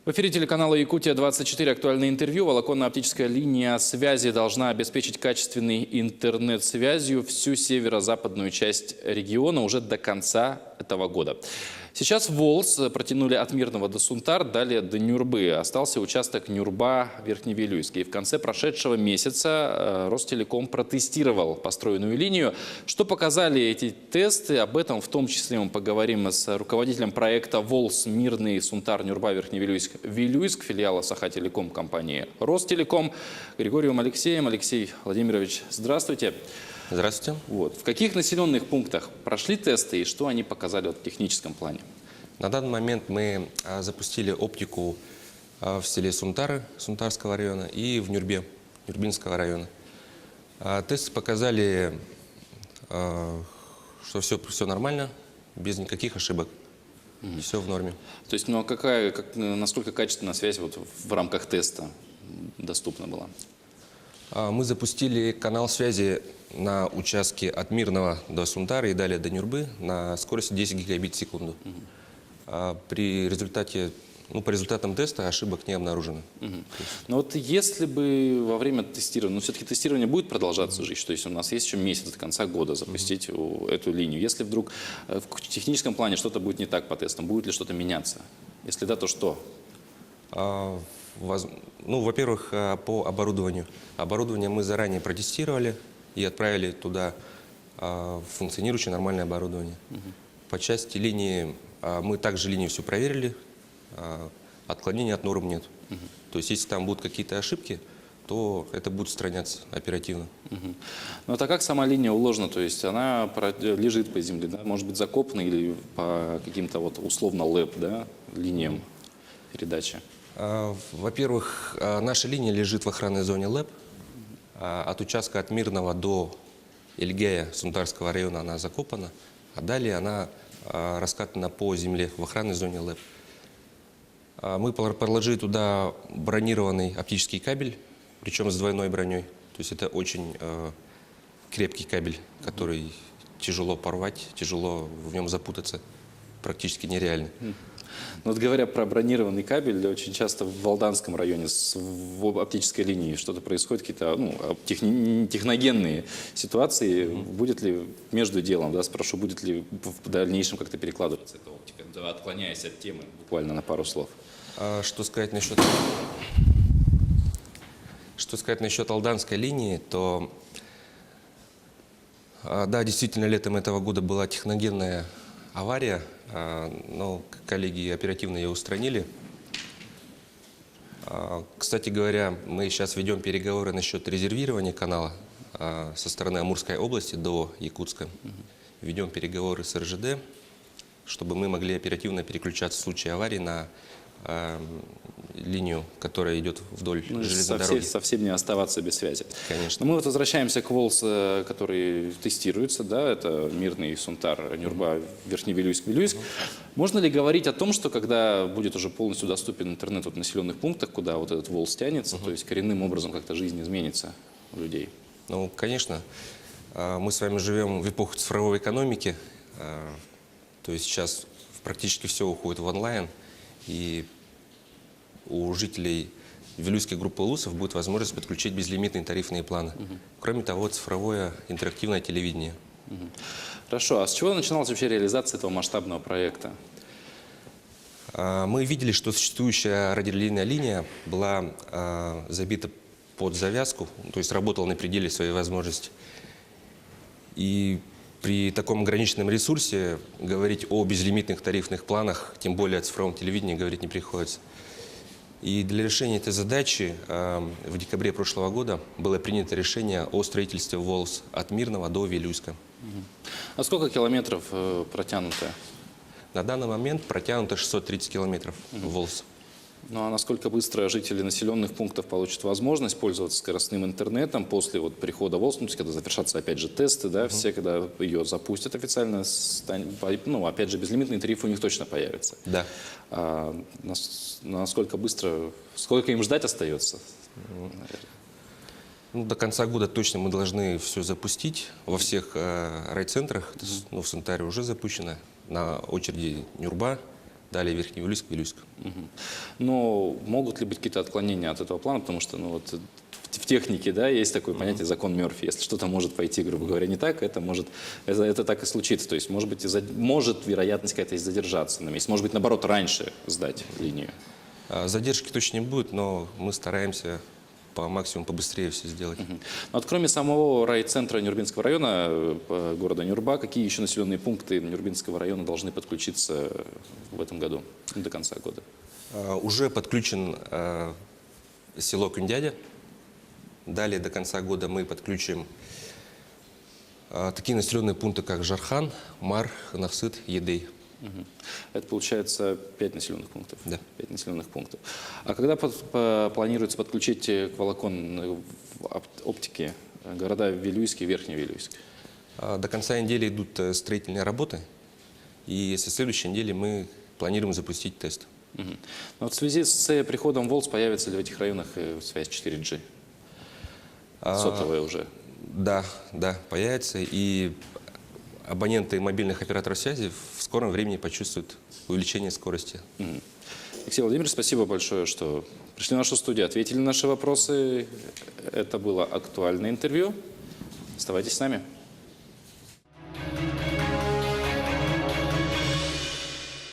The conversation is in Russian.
В эфире телеканала «Якутия-24» актуальное интервью. Волоконно-оптическая линия связи должна обеспечить качественной интернет-связью всю северо-западную часть региона уже до конца этого года. Сейчас ВОЛС протянули от Мирного до Сунтар, далее до Нюрбы. Остался участок Нюрба-Верхневилюйск. И в конце прошедшего месяца Ростелеком протестировал построенную линию. Что показали эти тесты? Об этом в том числе мы поговорим с руководителем проекта ВОЛС Мирный Сунтар Нюрба-Верхневилюйск Вилюйск, филиала Саха-Телеком компании Ростелеком, Григорьевым Алексеем. Алексей Владимирович, здравствуйте. Здравствуйте. В каких населенных пунктах прошли тесты и что они показали в техническом плане? На данный момент мы запустили оптику в селе Сунтары, Сунтарского района, и в Нюрбе, Нюрбинского района. Тесты показали, что все нормально, без никаких ошибок. Все в норме. То есть, ну, насколько качественная связь в рамках теста доступна была? Мы запустили канал связи на участке от Мирного до Сунтары и далее до Нюрбы на скорости 10 гигабит в секунду. По результатам теста ошибок не обнаружено. Но вот если бы во время тестирования, все-таки тестирование будет продолжаться жить, то есть у нас есть еще месяц до конца года запустить эту линию. Если вдруг в техническом плане что-то будет не так по тестам, будет ли что-то меняться? Если да, то что? Во-первых, по оборудованию. Оборудование мы заранее протестировали и отправили туда функционирующее нормальное оборудование. По части линии мы также линию всю проверили, отклонений от норм нет. То есть если там будут какие-то ошибки, то это будет устраняться оперативно. Ну а как сама линия уложена? То есть она лежит по земле, да? Может быть закопана или по каким-то условно ЛЭП, да, линиям передачи? Во-первых, наша линия лежит в охранной зоне ЛЭП. От участка от Мирного до Эльгея Сунтарского района она закопана, а далее она раскатана по земле в охранной зоне ЛЭП. Мы проложили туда бронированный оптический кабель, причем с двойной броней. То есть это очень крепкий кабель, который тяжело порвать, тяжело в нем запутаться, практически нереально. Ну, вот говоря про бронированный кабель, очень часто в Валданском районе в оптической линии что-то происходит, какие-то техногенные ситуации. Будет ли между делом, да, спрошу, будет ли в дальнейшем как-то перекладываться эта оптика, да, отклоняясь от темы буквально на пару слов? Что сказать насчет Алданской линии, то да, действительно, летом этого года была техногенная авария, но коллеги оперативно ее устранили. Кстати говоря, мы сейчас ведем переговоры насчет резервирования канала со стороны Амурской области до Якутска. Ведем переговоры с РЖД, чтобы мы могли оперативно переключаться в случае аварии на линию, которая идет вдоль железной дороги. Совсем не оставаться без связи. Конечно. Но мы возвращаемся к ВОЛС, который тестируется, да, это Мирный Сунтар, Нюрба, Верхневилюйск, Вилюйск. Можно ли говорить о том, что когда будет уже полностью доступен интернет в населенных пунктах, куда вот этот ВОЛС тянется, то есть коренным образом как-то жизнь изменится у людей? Ну, конечно. Мы с вами живем в эпоху цифровой экономики, то есть сейчас практически все уходит в онлайн, и у жителей Вилюйской группы улусов будет возможность подключить безлимитные тарифные планы. Кроме того, цифровое интерактивное телевидение. Хорошо. А с чего начиналась вообще реализация этого масштабного проекта? Мы видели, что существующая радиолинейная линия была забита под завязку, то есть работала на пределе своей возможности. И при таком ограниченном ресурсе говорить о безлимитных тарифных планах, тем более о цифровом телевидении, говорить не приходится. И для решения этой задачи в декабре прошлого года было принято решение о строительстве ВОЛС от Мирного до Вилюйска. А сколько километров протянуто? На данный момент протянуто 630 километров ВОЛС. Ну а насколько быстро жители населенных пунктов получат возможность пользоваться скоростным интернетом после прихода ВОЛС, то есть когда завершатся опять же тесты, да, все, когда ее запустят официально, опять же безлимитные тарифы у них точно появятся. Да. Насколько быстро, сколько им ждать остается? До конца года точно мы должны все запустить во всех райцентрах. В Сунтаре уже запущено, на очереди Нюрба, далее Верхневилюйск, Вилюйск. Но могут ли быть какие-то отклонения от этого плана? Потому что ну, вот, в технике да, есть такое понятие закон Мерфи. Если что-то может пойти, грубо говоря, не так, это так и случится. То есть, может быть, может вероятность какая-то есть задержаться на месте. Может быть, наоборот, раньше сдать линию. Задержки точно не будет, но мы стараемся по максимуму побыстрее все сделать. Вот кроме самого райцентра Нюрбинского района, города Нюрба, какие еще населенные пункты Нюрбинского района должны подключиться в этом году, до конца года? Уже подключен село Кундядя. Далее до конца года мы подключим такие населенные пункты, как Жархан, Мар, Ханахсыт, Едей. Это получается 5 населенных пунктов. Да. 5 населенных пунктов. А когда планируется подключить к волоконной оптике города Вилюйск и Верхний Вилюйск? До конца недели идут строительные работы. И со следующей недели мы планируем запустить тест. Но вот в связи с приходом ВОЛС появится ли в этих районах связь 4G? Сотовая уже. Да, появится. И абоненты мобильных операторов связи в скором времени почувствуют увеличение скорости. Алексей Владимирович, спасибо большое, что пришли в нашу студию, ответили на наши вопросы. Это было актуальное интервью. Оставайтесь с нами.